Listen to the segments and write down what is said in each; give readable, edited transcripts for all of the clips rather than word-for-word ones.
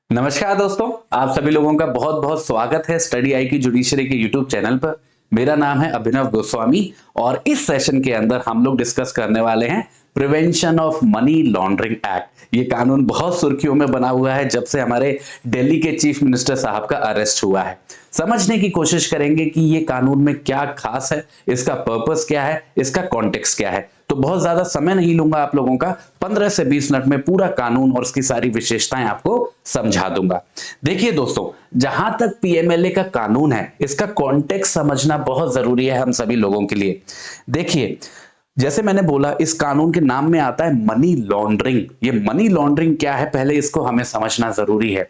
नमस्कार दोस्तों, आप सभी लोगों का बहुत बहुत स्वागत है स्टडी आई की जुडिशरी के यूट्यूब चैनल पर। मेरा नाम है अभिनव गोस्वामी और इस सेशन के अंदर हम लोग डिस्कस करने वाले हैं prevention of money laundering act. ये कानून बहुत सुर्खियों में बना हुआ है जब से हमारे दिल्ली के चीफ मिनिस्टर साहब का अरेस्ट हुआ है। समझने की कोशिश करेंगे कि ये कानून में क्या खास है, इसका पर्पस क्या है, इसका कॉन्टेक्स्ट क्या है। तो बहुत ज्यादा समय नहीं लूंगा आप लोगों का, 15 से 20 मिनट में पूरा कानून और उसकी सारी विशेषताएं आपको समझा दूंगा। देखिए दोस्तों, जहां तक पीएमएलए का कानून है, इसका कॉन्टेक्स्ट समझना बहुत जरूरी है हम सभी लोगों के लिए। देखिए, जैसे मैंने बोला, इस कानून के नाम में आता है मनी लॉन्ड्रिंग। ये मनी लॉन्ड्रिंग क्या है, पहले इसको हमें समझना जरूरी है।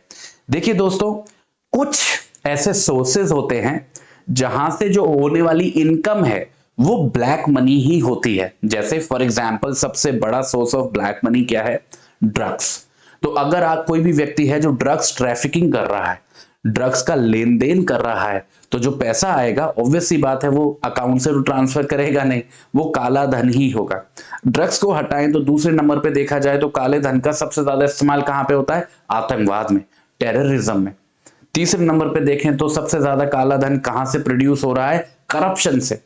देखिए दोस्तों, कुछ ऐसे सोर्सेज होते हैं जहां से जो होने वाली इनकम है वो ब्लैक मनी ही होती है। जैसे फॉर एग्जांपल, सबसे बड़ा सोर्स ऑफ ब्लैक मनी क्या है? ड्रग्स। तो अगर आप कोई भी व्यक्ति है जो ड्रग्स ट्रैफिकिंग कर रहा है, ड्रग्स का लेन देन कर रहा है, तो जो पैसा आएगा ऑब्वियस सी बात है वो अकाउंट से तो ट्रांसफर करेगा नहीं, वो काला धन ही होगा। ड्रग्स को हटाएं तो दूसरे नंबर पे देखा जाए तो काले धन का सबसे ज्यादा इस्तेमाल कहां पे होता है? आतंकवाद में, टेररिज्म में। तीसरे नंबर पे देखें तो सबसे ज्यादा काला धन कहां से प्रोड्यूस हो रहा है? करप्शन से।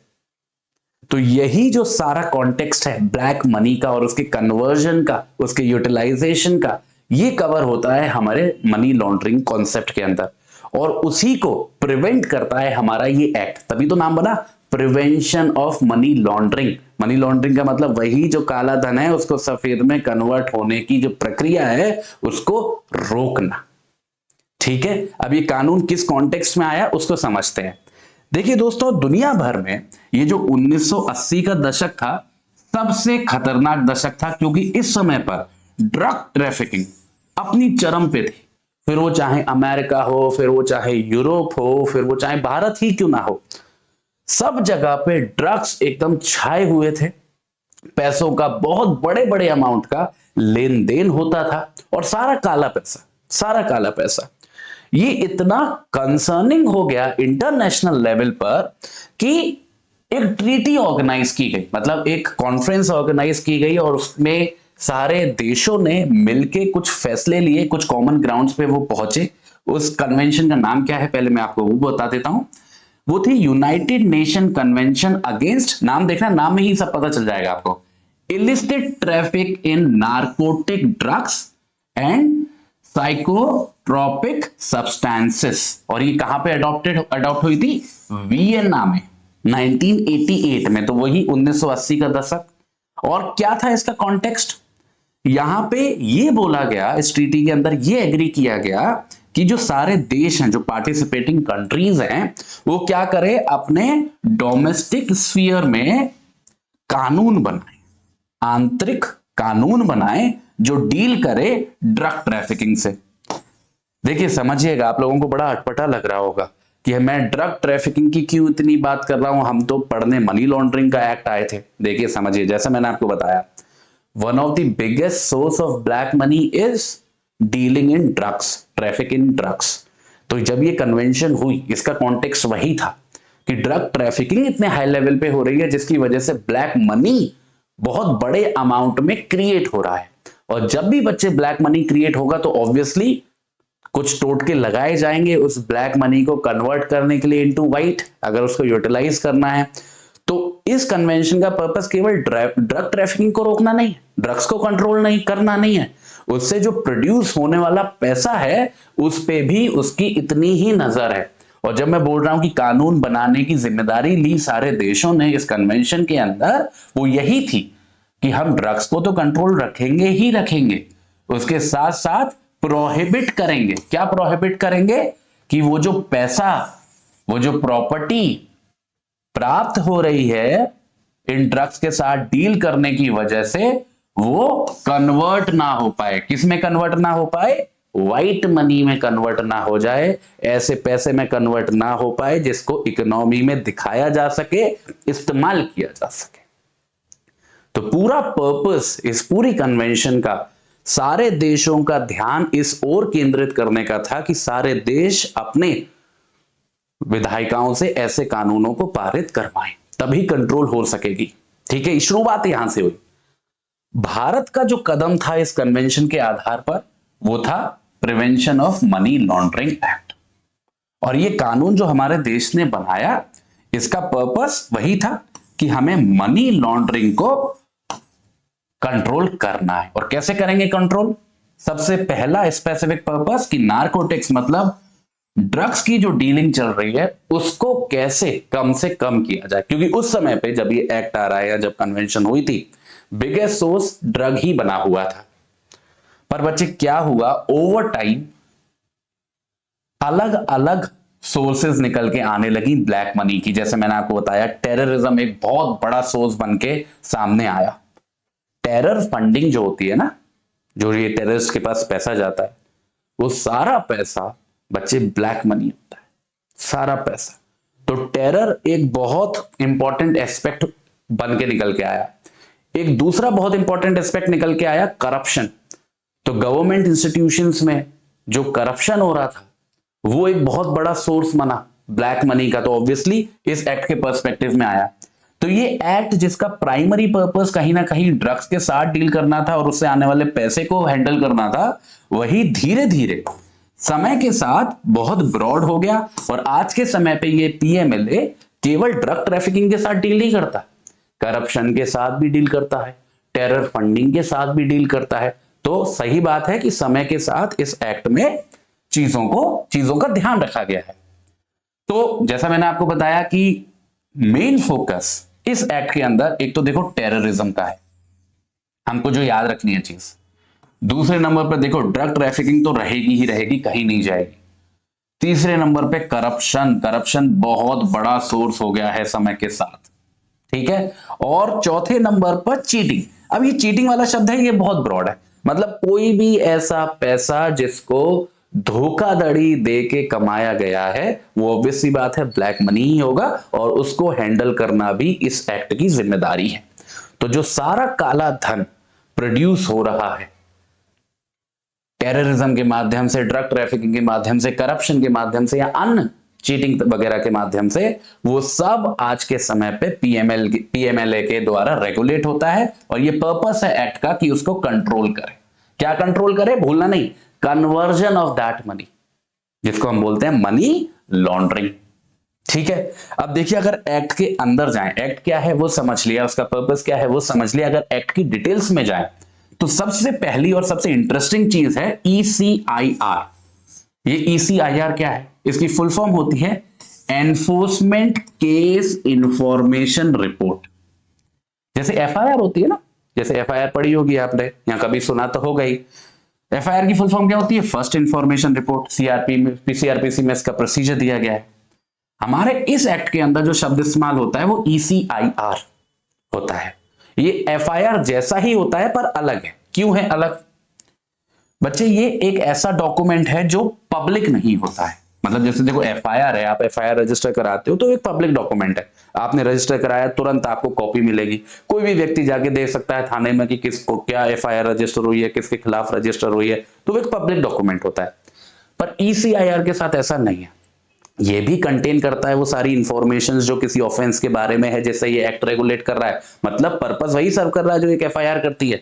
तो यही जो सारा कॉन्टेक्स्ट है ब्लैक मनी का और उसके कन्वर्जन का, उसके यूटिलाइजेशन का, ये कवर होता है हमारे मनी लॉन्ड्रिंग कॉन्सेप्ट के अंदर। और उसी को प्रिवेंट करता है हमारा ये एक्ट, तभी तो नाम बना prevention of money laundering. Money laundering का मतलब वही जो काला धन है उसको सफेद में कन्वर्ट होने की जो प्रक्रिया है उसको रोकना। ठीक है, अब ये कानून किस कॉन्टेक्स्ट में आया उसको समझते हैं। देखिए दोस्तों, दुनिया भर में ये जो 1980 का दशक था सबसे खतरनाक दशक था, क्योंकि इस समय पर ड्रग ट्रैफिकिंग अपनी चरम पे थी। फिर वो चाहे अमेरिका हो, फिर वो चाहे यूरोप हो, फिर वो चाहे भारत ही क्यों ना हो, सब जगह पे ड्रग्स एकदम छाए हुए थे। पैसों का बहुत बड़े बड़े अमाउंट का लेन देन होता था और सारा काला पैसा, सारा काला पैसा। ये इतना कंसर्निंग हो गया इंटरनेशनल लेवल पर कि एक ट्रीटी ऑर्गेनाइज की गई, मतलब एक कॉन्फ्रेंस ऑर्गेनाइज की गई और उसमें सारे देशों ने मिलके कुछ फैसले लिए, कुछ कॉमन ग्राउंड्स पे वो पहुंचे। उस कन्वेंशन का नाम क्या है पहले मैं आपको वो बता देता हूं। वो थी यूनाइटेड नेशन कन्वेंशन अगेंस्ट, नाम देखना, नाम में ही सब पता चल जाएगा आपको, illicit traffic in narcotic drugs and psychotropic substances. और ये कहां पे अडॉप्ट हुई थी? वियना में 1988 में। तो वही 1980 का दशक। और क्या था इसका कॉन्टेक्स्ट? यहां पे ये बोला गया, इस ट्रीटी के अंदर ये एग्री किया गया कि जो सारे देश हैं, जो पार्टिसिपेटिंग कंट्रीज हैं, वो क्या करे, अपने डोमेस्टिक स्फीयर में कानून बनाए, आंतरिक कानून बनाए जो डील करे ड्रग ट्रैफिकिंग से। देखिए समझिएगा, आप लोगों को बड़ा अटपटा लग रहा होगा कि मैं ड्रग ट्रैफिकिंग की क्यों इतनी बात कर रहा हूं, हम तो पढ़ने मनी लॉन्ड्रिंग का एक्ट आए थे। देखिए समझिए, जैसा मैंने आपको बताया, one of the biggest source of black money is dealing in drugs, traffic in drugs. तो जब ये कन्वेंशन हुई, इसका कॉन्टेक्स्ट वही था कि ड्रग ट्रैफिकिंग इतने हाई लेवल पे हो रही है जिसकी वजह से ब्लैक मनी बहुत बड़े अमाउंट में क्रिएट हो रहा है। और जब भी बच्चे ब्लैक मनी क्रिएट होगा तो ऑब्वियसली कुछ टोटके लगाए जाएंगे उस ब्लैक मनी को कन्वर्ट करने के लिए इनटू व्हाइट, अगर उसको यूटिलाइज करना है। तो इस कन्वेंशन का पर्पस केवल ड्रग ट्रैफिकिंग को रोकना नहीं है, ड्रग्स को कंट्रोल नहीं करना नहीं है, उससे जो प्रोड्यूस होने वाला पैसा है उस पे भी उसकी इतनी ही नजर है। और जब मैं बोल रहा हूं कि कानून बनाने की जिम्मेदारी ली सारे देशों ने इस कन्वेंशन के अंदर, वो यही थी कि हम ड्रग्स को तो कंट्रोल रखेंगे ही रखेंगे, उसके साथ साथ प्रोहिबिट करेंगे। क्या प्रोहिबिट करेंगे? कि वो जो पैसा, वो जो प्रॉपर्टी प्राप्त हो रही है इन ड्रग्स के साथ डील करने की वजह से, वो कन्वर्ट ना हो पाए। किस में कन्वर्ट ना हो पाए? व्हाइट मनी में कन्वर्ट ना हो जाए, ऐसे पैसे में कन्वर्ट ना हो पाए जिसको इकोनॉमी में दिखाया जा सके, इस्तेमाल किया जा सके। तो पूरा पर्पस इस पूरी कन्वेंशन का सारे देशों का ध्यान इस ओर केंद्रित करने का था कि सारे देश अपने विधायिकाओं से ऐसे कानूनों को पारित करवाएं, तभी कंट्रोल हो सकेगी। ठीक है, शुरुआत यहां से हुई। भारत का जो कदम था इस कन्वेंशन के आधार पर वो था prevention of money laundering act. और ये कानून जो हमारे देश ने बनाया, इसका पर्पस वही था कि हमें मनी लॉन्ड्रिंग को कंट्रोल करना है। और कैसे करेंगे कंट्रोल? सबसे पहला स्पेसिफिक पर्पस कि नार्कोटिक्स मतलब ड्रग्स की जो डीलिंग चल रही है उसको कैसे कम से कम किया जाए, क्योंकि उस समय पे जब ये एक्ट आ रहा है या जब कन्वेंशन हुई थी, बिगेस्ट सोर्स ड्रग ही बना हुआ था। पर बच्चे क्या हुआ, ओवर टाइम अलग अलग सोर्सेज निकल के आने लगी ब्लैक मनी की। जैसे मैंने आपको बताया, टेररिज्म एक बहुत बड़ा सोर्स बन के सामने आया। टेरर फंडिंग जो होती है ना, जो ये टेररिस्ट के पास पैसा जाता है, वो सारा पैसा बच्चे ब्लैक मनी होता है, सारा पैसा। तो टेरर एक बहुत इंपॉर्टेंट एस्पेक्ट बन के निकल के आया। एक दूसरा बहुत इंपॉर्टेंट एस्पेक्ट निकल के आया, करप्शन। तो गवर्नमेंट इंस्टीट्यूशंस में जो करप्शन हो रहा था वो एक बहुत बड़ा सोर्स बना ब्लैक मनी का। तो ऑब्वियसली इस एक्ट के पर्सपेक्टिव में आया। तो ये एक्ट जिसका प्राइमरी पर्पस कहीं ना कहीं ड्रग्स के साथ डील करना था और उससे आने वाले पैसे को हैंडल करना था, वही धीरे धीरे समय के साथ बहुत ब्रॉड हो गया। और आज के समय पे ये पीएमएलए केवल ड्रग ट्रैफिकिंग के साथ डील नहीं करता, करप्शन के साथ भी डील करता है, टेरर फंडिंग के साथ भी डील करता है। तो सही बात है कि समय के साथ इस एक्ट में चीजों का ध्यान रखा गया है। तो जैसा मैंने आपको बताया कि मेन फोकस इस एक्ट के अंदर एक तो देखो टेररिज्म का है, हमको जो याद रखनी है चीज। दूसरे नंबर पर देखो ड्रग ट्रैफिकिंग तो रहेगी ही रहेगी, कहीं नहीं जाएगी। तीसरे नंबर पे करप्शन बहुत बड़ा सोर्स हो गया है समय के साथ, ठीक है। और चौथे नंबर पर चीटिंग। अब ये चीटिंग वाला शब्द है, ये बहुत ब्रॉड है, मतलब कोई भी ऐसा पैसा जिसको धोखाधड़ी दे के कमाया गया है वो ऑब्वियस सी बात है ब्लैक मनी ही होगा, और उसको हैंडल करना भी इस एक्ट की जिम्मेदारी है। तो जो सारा काला धन प्रोड्यूस हो रहा है टेररिज्म के माध्यम से, ड्रग ट्रैफिकिंग के माध्यम से, करप्शन के माध्यम से या अन्य चीटिंग वगैरह के माध्यम से, वो सब आज के समय पे पीएमएलए के द्वारा रेगुलेट होता है। और ये पर्पस है एक्ट का कि उसको कंट्रोल करे। क्या कंट्रोल करे? भूलना नहीं, कन्वर्जन ऑफ दैट मनी, जिसको हम बोलते हैं मनी लॉन्ड्रिंग, ठीक है। अब देखिए, अगर एक्ट के अंदर जाएं, एक्ट क्या है वो समझ लिया, उसका पर्पस क्या है वो समझ लिया। अगर एक्ट की डिटेल्स में जाएं तो सबसे पहली और सबसे इंटरेस्टिंग चीज है ECIR। ये ECIR क्या है? इसकी फुल फॉर्म होती है एनफोर्समेंट केस इंफॉर्मेशन रिपोर्ट। जैसे FIR होती है ना, जैसे FIR पढ़ी होगी आपने या कभी सुना तो होगा ही। FIR की फुल फॉर्म क्या होती है? First information report. CRPC में इसका प्रोसीजर दिया गया है। हमारे इस एक्ट के अंदर जो शब्द इस्तेमाल होता है वो ECIR होता है। ये FIR जैसा ही होता है पर अलग है। क्यों है अलग? बच्चे, ये एक ऐसा डॉक्यूमेंट है जो पब्लिक नहीं होता है। मतलब जैसे देखो FIR है, आप FIR रजिस्टर कराते हो तो एक पब्लिक डॉक्यूमेंट है, आपने रजिस्टर कराया, तुरंत आपको कॉपी मिलेगी। कोई भी व्यक्ति जाके देख सकता है थाने में कि किसको क्या FIR रजिस्टर हुई है, किसके खिलाफ रजिस्टर हुई है, तो एक पब्लिक डॉक्यूमेंट होता है। पर ECIR के साथ ऐसा नहीं है। ये भी कंटेन करता है वो सारी इंफॉर्मेशन जो किसी ऑफेंस के बारे में है, जैसे ये एक्ट रेगुलेट कर रहा है, मतलब पर्पस वही सर्व कर रहा है जो एक FIR करती है।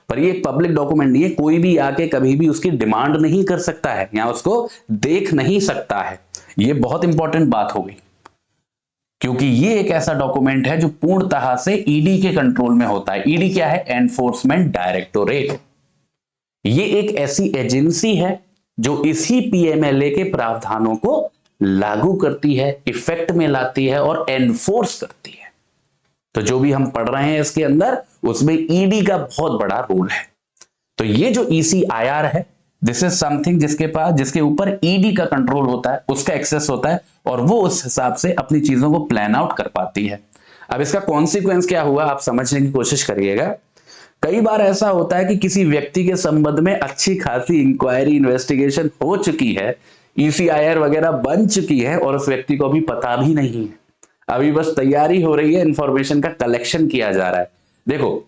पर ये एक पब्लिक डॉक्यूमेंट नहीं है, कोई भी आके कभी भी उसकी डिमांड नहीं कर सकता है या उसको देख नहीं सकता है। ये बहुत इंपॉर्टेंट बात हो गई, क्योंकि ये एक ऐसा डॉक्यूमेंट है जो पूर्णतः से ईडी के कंट्रोल में होता है। ईडी क्या है? Enforcement directorate. ये एक ऐसी एजेंसी है जो इसी पीएमएलए के प्रावधानों को लागू करती है, इफेक्ट में लाती है और एनफोर्स करती है। तो जो भी हम पढ़ रहे हैं इसके अंदर, उसमें ईडी का बहुत बड़ा रोल है। तो ये जो ECIR है, दिस इज समथिंग जिसके ऊपर ईडी का कंट्रोल होता है, उसका एक्सेस होता है, और वो उस हिसाब से अपनी चीजों को प्लान आउट कर पाती है। अब इसका कॉन्सिक्वेंस क्या हुआ आप समझने की कोशिश करिएगा। कई बार ऐसा होता है कि किसी व्यक्ति के संबंध में अच्छी खासी इंक्वायरी, इन्वेस्टिगेशन हो चुकी है, ECIR वगैरह बन चुकी है, और उस व्यक्ति को अभी पता भी नहीं है, अभी बस तैयारी हो रही है, इंफॉर्मेशन का कलेक्शन किया जा रहा है। देखो,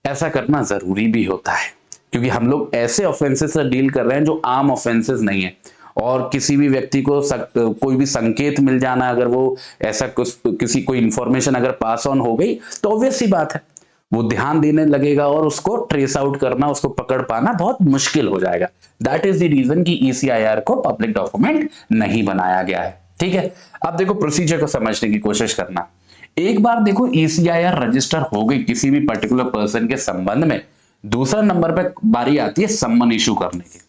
ऐसा करना जरूरी भी होता है, क्योंकि हम लोग ऐसे ऑफेंसेस से डील कर रहे हैं जो आम ऑफेंसेस नहीं है। और किसी भी व्यक्ति को कोई भी संकेत मिल जाना, अगर वो ऐसा कोई इंफॉर्मेशन अगर पास ऑन हो गई, तो ऑब्वियस सी बात है वो ध्यान देने लगेगा और उसको ट्रेस आउट करना, उसको पकड़ पाना बहुत मुश्किल हो जाएगा। दैट इज द रीजन कि ईसीआईआर को पब्लिक डॉक्यूमेंट नहीं बनाया गया है। ठीक है, अब देखो प्रोसीजर को समझने की कोशिश करना। एक बार देखो ईसीआईआर रजिस्टर हो गई किसी भी पर्टिकुलर पर्सन के संबंध में, दूसरा नंबर पे बारी आती है सम्मन इशू करने की।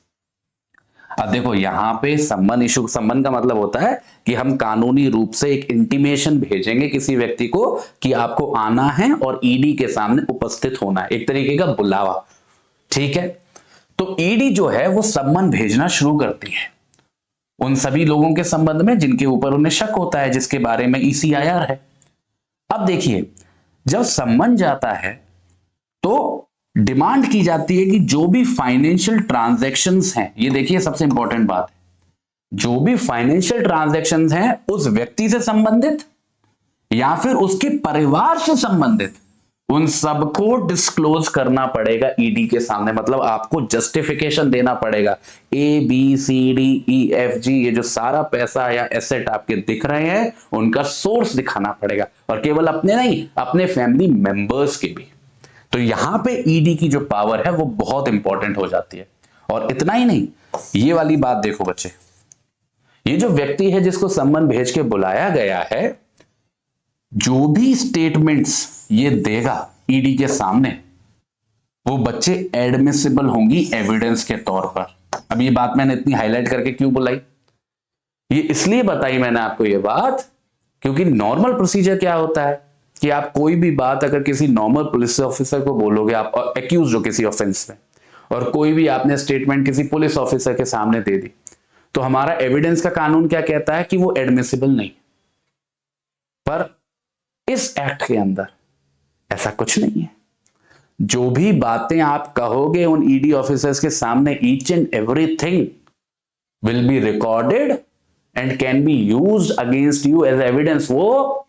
अब देखो यहां पे सम्मन इशू, सम्मन का मतलब होता है कि हम कानूनी रूप से एक इंटीमेशन भेजेंगे किसी व्यक्ति को कि आपको आना है और ईडी के सामने उपस्थित होना है, एक तरीके का बुलावा। ठीक है, तो ईडी जो है वो सम्मन भेजना शुरू करती है उन सभी लोगों के संबंध में जिनके ऊपर उन्हें शक होता है, जिसके बारे में ईसीआईआर है। अब देखिए, जब सम्मन जाता है तो डिमांड की जाती है कि जो भी फाइनेंशियल ट्रांजैक्शंस हैं, ये देखिए सबसे इंपॉर्टेंट बात है, जो भी फाइनेंशियल ट्रांजैक्शंस हैं उस व्यक्ति से संबंधित या फिर उसके परिवार से संबंधित, उन सबको डिस्क्लोज करना पड़ेगा ईडी के सामने। मतलब आपको जस्टिफिकेशन देना पड़ेगा, A B C D E F G, ये जो सारा पैसा या एसेट आपके दिख रहे हैं उनका सोर्स दिखाना पड़ेगा, और केवल अपने नहीं, अपने फैमिली मेंबर्स के भी। तो यहां पे ईडी की जो पावर है वो बहुत इंपॉर्टेंट हो जाती है। और इतना ही नहीं, ये वाली बात देखो बच्चे, ये जो व्यक्ति है जिसको सम्मन भेज के बुलाया गया है, जो भी स्टेटमेंट्स ये देगा ईडी के सामने, वो बच्चे एडमिसिबल होंगी एविडेंस के तौर पर। अब ये बात मैंने इतनी हाईलाइट करके क्यों बुलाई, ये इसलिए बताई मैंने आपको ये बात, क्योंकि नॉर्मल प्रोसीजर क्या होता है कि आप कोई भी बात अगर किसी नॉर्मल पुलिस ऑफिसर को बोलोगे, आप एक्यूज हो किसी ऑफेंस में, और कोई भी आपने स्टेटमेंट किसी पुलिस ऑफिसर के सामने दे दी, तो हमारा एविडेंस का कानून क्या कहता है कि वो एडमिसिबल नहीं। पर इस एक्ट के अंदर ऐसा कुछ नहीं है। जो भी बातें आप कहोगे उन ईडी ऑफिसर्स के सामने, each and everything will be recorded and can be used against you as evidence. वो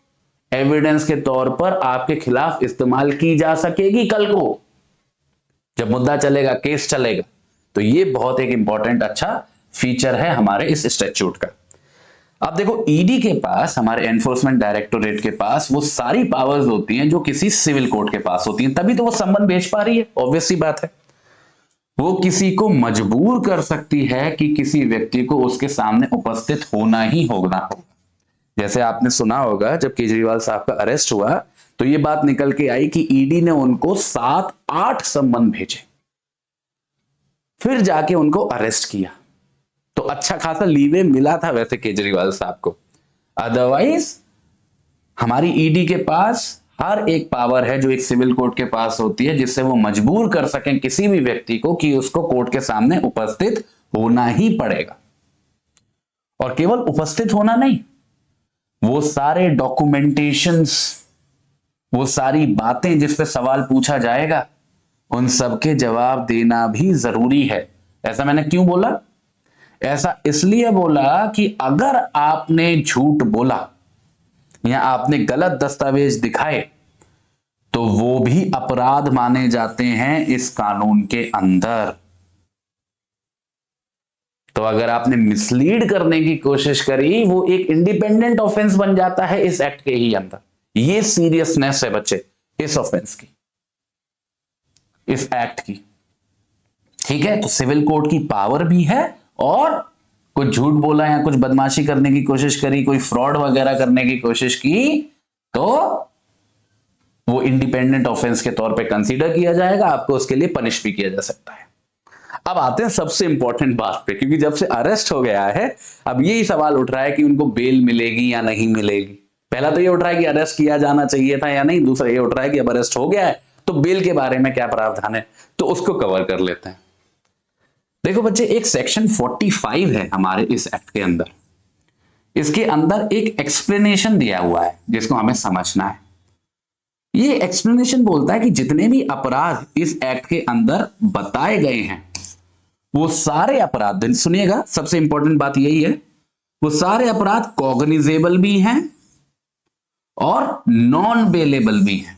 एविडेंस के तौर पर आपके खिलाफ इस्तेमाल की जा सकेगी कल को जब मुद्दा चलेगा, केस चलेगा। तो ये बहुत एक इंपॉर्टेंट अच्छा फीचर है हमारे इस स्टैट्यूट का। अब देखो ईडी के पास, हमारे एनफोर्समेंट डायरेक्टोरेट के पास वो सारी पावर्स होती हैं जो किसी सिविल कोर्ट के पास होती हैं, तभी तो वो सम्मन भेज पा रही है, ऑब्वियस सी बात है। वो किसी को मजबूर कर सकती है कि किसी व्यक्ति को उसके सामने उपस्थित होना ही होगा। जैसे आपने सुना होगा जब केजरीवाल साहब का अरेस्ट हुआ तो ये बात निकल के आई कि ईडी ने उनको 7-8 सम्मन भेजे, फिर जाके उनको अरेस्ट किया। तो अच्छा खासा लीवे मिला था वैसे केजरीवाल साहब को। अदरवाइज हमारी ईडी के पास हर एक पावर है जो एक सिविल कोर्ट के पास होती है, जिससे वो मजबूर कर सकें किसी भी व्यक्ति को कि उसको कोर्ट के सामने उपस्थित होना ही पड़ेगा। और केवल उपस्थित होना नहीं, वो सारे डॉक्यूमेंटेशंस, वो सारी बातें जिस पे सवाल पूछा जाएगा, उन सब के जवाब देना भी जरूरी है। ऐसा मैंने क्यों बोला? ऐसा इसलिए बोला कि अगर आपने झूठ बोला या आपने गलत दस्तावेज दिखाए तो वो भी अपराध माने जाते हैं इस कानून के अंदर। तो अगर आपने मिसलीड करने की कोशिश करी, वो एक इंडिपेंडेंट ऑफेंस बन जाता है इस एक्ट के ही अंदर। ये सीरियसनेस है बच्चे इस ऑफेंस की, इस एक्ट की। ठीक है, तो सिविल कोर्ट की पावर भी है, और कुछ झूठ बोला या कुछ बदमाशी करने की कोशिश करी, कोई फ्रॉड वगैरह करने की कोशिश की, तो वो इंडिपेंडेंट ऑफेंस के तौर पे कंसीडर किया जाएगा, आपको उसके लिए पनिश भी किया जा सकता है। अब आते हैं सबसे इंपॉर्टेंट बात पे, क्योंकि जब से अरेस्ट हो गया है अब यही सवाल उठ रहा है कि उनको बेल मिलेगी या नहीं मिलेगी। पहला तो ये उठ रहा है कि अरेस्ट किया जाना चाहिए था या नहीं, दूसरा ये उठ रहा है कि अब अरेस्ट हो गया है तो बेल के बारे में क्या प्रावधान है, तो उसको कवर कर लेते हैं। देखो बच्चे, एक सेक्शन 45 है हमारे इस एक्ट के अंदर। इसके अंदर एक एक्सप्लेनेशन दिया हुआ है जिसको हमें समझना है। ये एक्सप्लेनेशन बोलता है कि जितने भी अपराध इस एक्ट के अंदर बताए गए हैं, वो सारे अपराध, सुनिएगा सबसे इंपॉर्टेंट बात यही है, वो सारे अपराध कॉग्निजेबल भी हैं और नॉन बेलेबल भी हैं।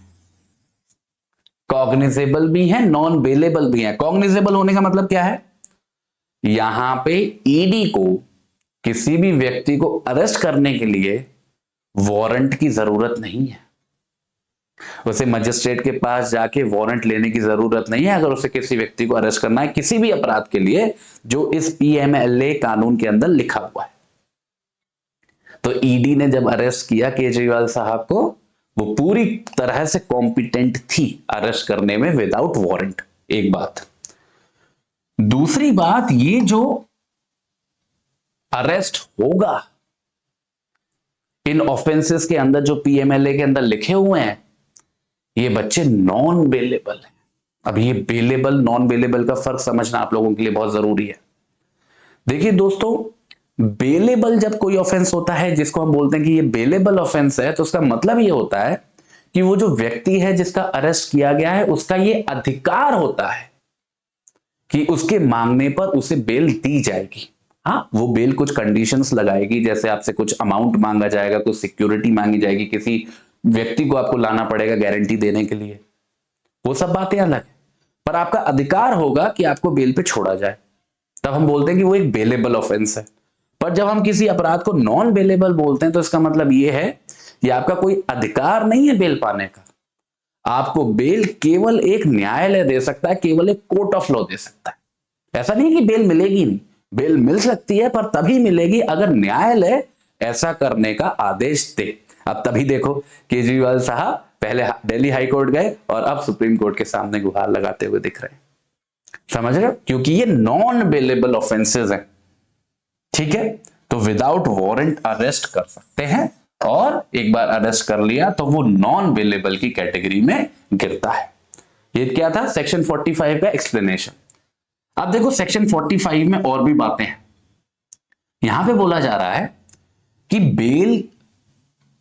कॉग्निजेबल भी है, नॉन बेलेबल भी है। कॉग्निजेबल होने का मतलब क्या है? यहां पे ईडी को किसी भी व्यक्ति को अरेस्ट करने के लिए वारंट की जरूरत नहीं है। उसे मजिस्ट्रेट के पास जाके वारंट लेने की जरूरत नहीं है अगर उसे किसी व्यक्ति को अरेस्ट करना है किसी भी अपराध के लिए जो इस पीएमएलए कानून के अंदर लिखा हुआ है। तो ईडी ने जब अरेस्ट किया केजरीवाल साहब को, वो पूरी तरह से कॉम्पिटेंट थी अरेस्ट करने में विदाउट वारंट। एक बात। दूसरी बात, ये जो अरेस्ट होगा इन ऑफेंसेस के अंदर जो पीएमएलए के अंदर लिखे हुए हैं, ये बच्चे नॉन बेलेबल है। अब ये बेलेबल नॉन बेलेबल का फर्क समझना आप लोगों के लिए बहुत जरूरी है। देखिए दोस्तों, बेलेबल जब कोई ऑफेंस होता है जिसको हम बोलते हैं कि ये बेलेबल ऑफेंस है, तो उसका मतलब ये होता है कि वो जो व्यक्ति है जिसका अरेस्ट किया गया है उसका ये अधिकार होता है कि उसके मांगने पर उसे बेल दी जाएगी। हाँ, वो बेल कुछ कंडीशंस लगाएगी, जैसे आपसे कुछ अमाउंट मांगा जाएगा, कुछ सिक्योरिटी मांगी जाएगी, किसी व्यक्ति को आपको लाना पड़ेगा गारंटी देने के लिए, वो सब बातें अलग है। पर आपका अधिकार होगा कि आपको बेल पे छोड़ा जाए, तब हम बोलते हैं कि वो एक बेलेबल ऑफेंस है। पर जब हम किसी अपराध को नॉन बेलेबल बोलते हैं तो इसका मतलब ये है कि आपका कोई अधिकार नहीं है बेल पाने का। आपको बेल केवल एक न्यायालय दे सकता है, केवल एक कोर्ट ऑफ लॉ दे सकता है। ऐसा नहीं कि बेल मिलेगी नहीं, बेल मिल सकती है, पर तभी मिलेगी अगर न्यायालय ऐसा करने का आदेश दे। अब तभी देखो केजरीवाल साहब पहले दिल्ली हाई कोर्ट गए और अब सुप्रीम कोर्ट के सामने गुहार लगाते हुए दिख रहे हैं। समझ रहे हो? क्योंकि ये नॉन बेलेबल ऑफेंसेस हैं। ठीक है, तो विदाउट वारंट अरेस्ट कर सकते हैं, और एक बार अरेस्ट कर लिया तो वो नॉन बेलेबल की कैटेगरी में गिरता है। ये क्या था सेक्शन 45 का एक्सप्लेनेशन। अब देखो सेक्शन 45 में और भी बातें हैं। यहां पे बोला जा रहा है कि बेल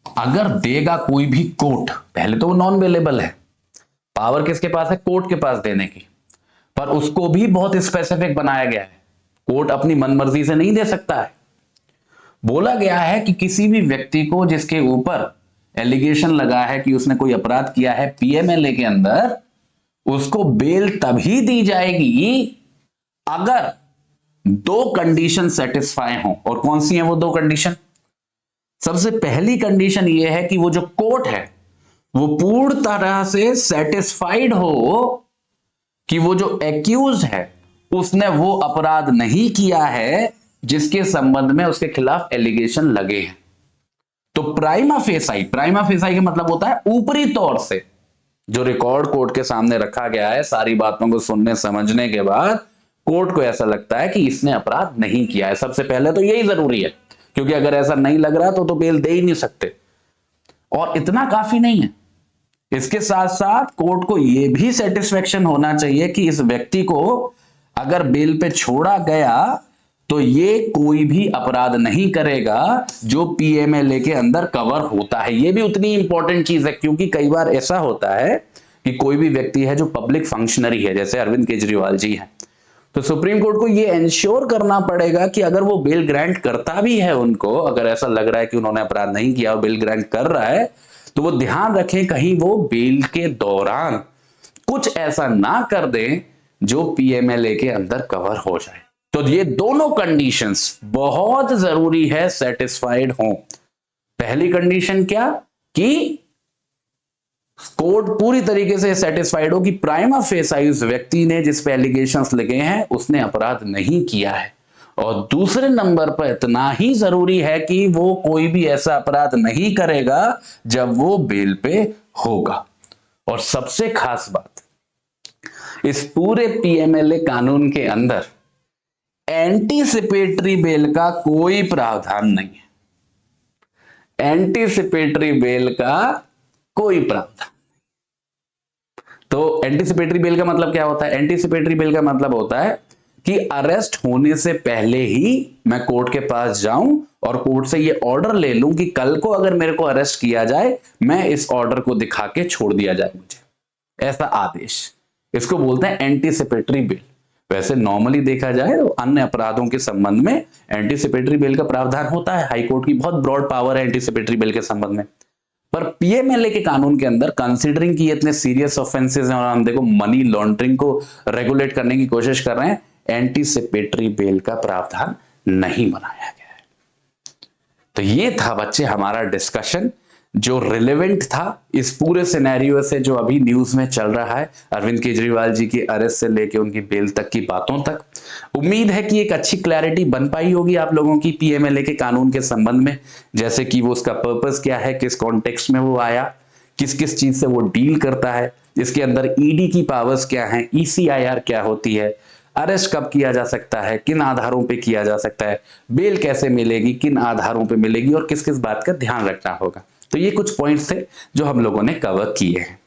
अगर देगा कोई भी कोर्ट, पहले तो वो नॉन बेलेबल है, पावर किसके पास है? कोर्ट के पास देने की, पर उसको भी बहुत स्पेसिफिक बनाया गया है। कोर्ट अपनी मनमर्जी से नहीं दे सकता है। बोला गया है कि किसी भी व्यक्ति को जिसके ऊपर एलिगेशन लगा है कि उसने कोई अपराध किया है पीएमएलए के अंदर, उसको बेल तभी दी जाएगी अगर दो कंडीशन सेटिस्फाई हो। और कौन सी है वो दो कंडीशन? सबसे पहली कंडीशन ये है कि वो जो कोर्ट है वो पूर्ण तरह से सेटिस्फाइड हो कि वो जो एक्यूज है उसने वो अपराध नहीं किया है जिसके संबंध में उसके खिलाफ एलिगेशन लगे हैं। तो प्राइमा फेसाई का मतलब होता है ऊपरी तौर से जो रिकॉर्ड कोर्ट के सामने रखा गया है, सारी बातों को सुनने समझने के बाद कोर्ट को ऐसा लगता है कि इसने अपराध नहीं किया है। सबसे पहले तो यही जरूरी है, क्योंकि अगर ऐसा नहीं लग रहा तो बेल दे ही नहीं सकते। और इतना काफी नहीं है, इसके साथ साथ कोर्ट को यह भी सेटिस्फेक्शन होना चाहिए कि इस व्यक्ति को अगर बेल पे छोड़ा गया तो ये कोई भी अपराध नहीं करेगा जो पीएमएलए के अंदर कवर होता है। ये भी उतनी इंपॉर्टेंट चीज है, क्योंकि कई बार ऐसा होता है कि कोई भी व्यक्ति है जो पब्लिक फंक्शनरी है, जैसे अरविंद केजरीवाल जी हैं, तो सुप्रीम कोर्ट को यह इंश्योर करना पड़ेगा कि अगर वो बेल ग्रांट करता भी है उनको, अगर ऐसा लग रहा है कि उन्होंने अपराध नहीं किया और बेल ग्रांट कर रहा है, तो वो ध्यान रखें कहीं वो बेल के दौरान कुछ ऐसा ना कर दें जो पीएमएलए के अंदर कवर हो जाए। तो ये दोनों कंडीशंस बहुत जरूरी है सेटिस्फाइड हो। पहली कंडीशन क्या कि कोर्ट पूरी तरीके से सेटिस्फाइड हो कि प्राइमा फेसाई उस व्यक्ति ने जिस पे एलिगेशंस लगे हैं उसने अपराध नहीं किया है। और दूसरे नंबर पर इतना ही जरूरी है कि वो कोई भी ऐसा अपराध नहीं करेगा जब वो बेल पे होगा। और सबसे खास बात, इस पूरे पीएमएलए कानून के अंदर एंटीसिपेटरी बेल का कोई प्रावधान नहीं है। एंटीसिपेटरी बेल का कोई प्रावधान। तो एंटीसिपेटरी बेल का मतलब क्या होता है? एंटीसिपेटरी बेल का मतलब होता है कि अरेस्ट होने से पहले ही मैं कोर्ट के पास जाऊं और कोर्ट से ये ऑर्डर ले लूं कि कल को अगर मेरे को अरेस्ट किया जाए, मैं इस ऑर्डर को दिखा के छोड़ दिया जाए मुझे, ऐसा आदेश। इसको बोलते हैं एंटीसिपेटरी बेल। वैसे नॉर्मली देखा जाए तो अन्य अपराधों के संबंध में एंटीसिपेटरी बेल का प्रावधान होता है। हाईकोर्ट की बहुत ब्रॉड पावर है एंटीसिपेटरी बेल के संबंध में। पर पीएमएलए के कानून के अंदर कंसीडरिंग की इतने सीरियस ऑफेंसेस हैं और हम देखो मनी लॉन्ड्रिंग को रेगुलेट करने की कोशिश कर रहे हैं, एंटीसिपेटरी बेल का प्रावधान नहीं बनाया गया है। तो ये था बच्चे हमारा डिस्कशन जो रिलेवेंट था इस पूरे सिनेरियो से जो अभी न्यूज में चल रहा है, अरविंद केजरीवाल जी की अरेस्ट से लेके उनकी बेल तक की बातों तक। उम्मीद है कि एक अच्छी क्लैरिटी बन पाई होगी आप लोगों की पीएमएलए के कानून के संबंध में, जैसे कि वो उसका पर्पस क्या है, किस कॉन्टेक्स्ट में वो आया, किस किस चीज से वो डील करता है, इसके अंदर ईडी की पावर्स क्या है, ईसीआईआर क्या होती है, अरेस्ट कब किया जा सकता है, किन आधारों पे किया जा सकता है, बेल कैसे मिलेगी, किन आधारों पे मिलेगी और किस किस बात का ध्यान रखना होगा। तो ये कुछ पॉइंट्स थे जो हम लोगों ने कवर किए हैं।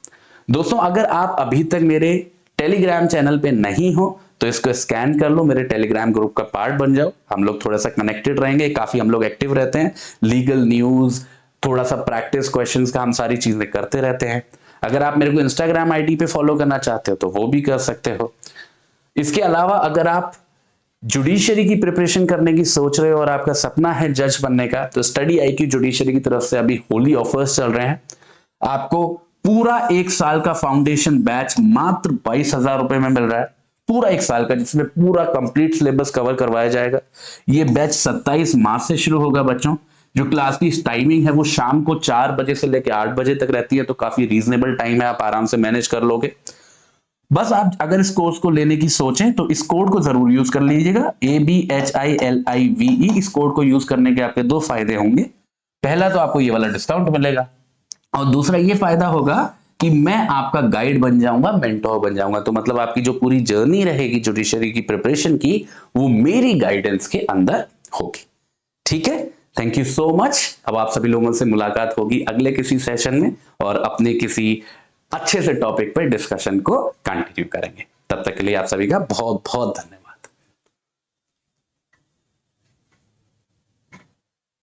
दोस्तों अगर आप अभी तक मेरे टेलीग्राम चैनल पे नहीं हो तो इसको स्कैन कर लो, मेरे टेलीग्राम ग्रुप का पार्ट बन जाओ, हम लोग थोड़ा सा कनेक्टेड रहेंगे, काफी हम लोग एक्टिव रहते हैं, लीगल न्यूज, थोड़ा सा प्रैक्टिस क्वेश्चंस का हम सारी चीजें करते रहते हैं। अगर आप मेरे को इंस्टाग्राम आईडी पे फॉलो करना चाहते हो तो वो भी कर सकते हो। इसके अलावा अगर आप जुडिशरी की प्रिपरेशन करने की सोच रहे हो और आपका सपना है जज बनने का, तो स्टडी आईक्यू जुडिशरी की तरफ से अभी होली ऑफर्स चल रहे हैं। आपको पूरा 1 साल का फाउंडेशन बैच मात्र 22,000 रुपए में मिल रहा है, पूरा 1 साल का, जिसमें पूरा कंप्लीट सिलेबस कवर करवाया जाएगा। ये बैच 27 मार्च से शुरू होगा बच्चों। जो क्लास की टाइमिंग है वो शाम को 4 बजे से लेकर 8 बजे तक रहती है, तो काफी रीजनेबल टाइम है, आप आराम से मैनेज कर लोगे। बस आप अगर इस कोर्स को लेने की सोचें तो इस कोड को जरूर यूज कर लीजिएगा, ABHILIVE। इस कोड को यूज करने के आपके 2 फायदे होंगे। पहला तो आपको ये वाला डिस्काउंट मिलेगा और दूसरा ये फायदा होगा कि मैं आपका गाइड बन जाऊंगा, मेंटोर बन जाऊंगा। तो मतलब आपकी जो पूरी जर्नी रहेगी जुडिशरी की प्रिपरेशन की, वो मेरी गाइडेंस के अंदर होगी। ठीक है, थैंक यू सो मच। अब आप सभी लोगों से मुलाकात होगी अगले किसी सेशन में और अपने किसी अच्छे से टॉपिक पर डिस्कशन को कंटिन्यू करेंगे। तब तक के लिए आप सभी का बहुत बहुत धन्यवाद।